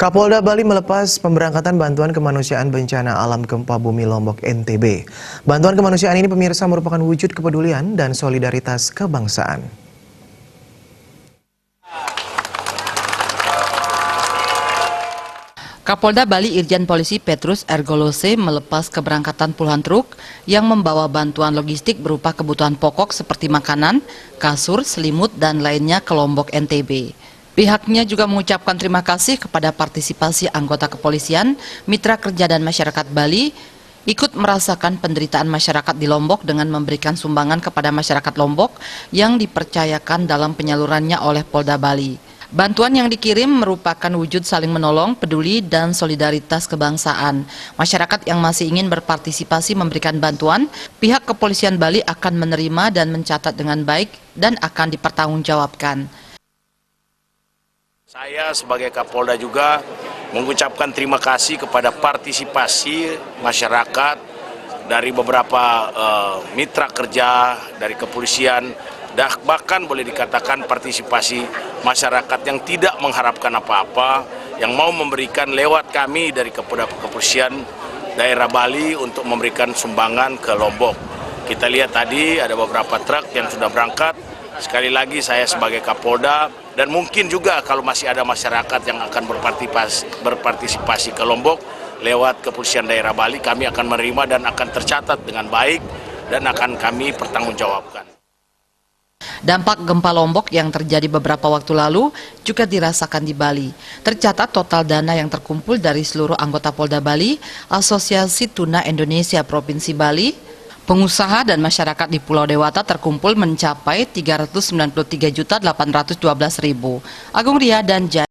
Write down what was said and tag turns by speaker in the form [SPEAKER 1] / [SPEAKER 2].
[SPEAKER 1] Kapolda Bali melepas pemberangkatan bantuan kemanusiaan bencana alam gempa bumi Lombok NTB. Bantuan kemanusiaan ini pemirsa merupakan wujud kepedulian dan solidaritas kebangsaan.
[SPEAKER 2] Kapolda Bali Irjen Polisi Petrus Ergolose melepas keberangkatan puluhan truk yang membawa bantuan logistik berupa kebutuhan pokok seperti makanan, kasur, selimut, dan lainnya ke Lombok NTB. Pihaknya juga mengucapkan terima kasih kepada partisipasi anggota kepolisian, mitra kerja dan masyarakat Bali ikut merasakan penderitaan masyarakat di Lombok dengan memberikan sumbangan kepada masyarakat Lombok yang dipercayakan dalam penyalurannya oleh Polda Bali. Bantuan yang dikirim merupakan wujud saling menolong, peduli, dan solidaritas kebangsaan. Masyarakat yang masih ingin berpartisipasi memberikan bantuan, pihak kepolisian Bali akan menerima dan mencatat dengan baik dan akan dipertanggungjawabkan.
[SPEAKER 3] Saya sebagai Kapolda juga mengucapkan terima kasih kepada partisipasi masyarakat dari beberapa mitra kerja dari kepolisian, bahkan boleh dikatakan partisipasi masyarakat yang tidak mengharapkan apa-apa, yang mau memberikan lewat kami dari kepolisian daerah Bali untuk memberikan sumbangan ke Lombok. Kita lihat tadi ada beberapa truk yang sudah berangkat. Sekali lagi saya sebagai Kapolda dan mungkin juga kalau masih ada masyarakat yang akan berpartisipasi ke Lombok lewat kepolisian daerah Bali, kami akan menerima dan akan tercatat dengan baik dan akan kami pertanggungjawabkan.
[SPEAKER 2] Dampak gempa Lombok yang terjadi beberapa waktu lalu juga dirasakan di Bali. Tercatat total dana yang terkumpul dari seluruh anggota Polda Bali, Asosiasi Tuna Indonesia Provinsi Bali, pengusaha dan masyarakat di Pulau Dewata terkumpul mencapai 393.812.000. Agung Ria dan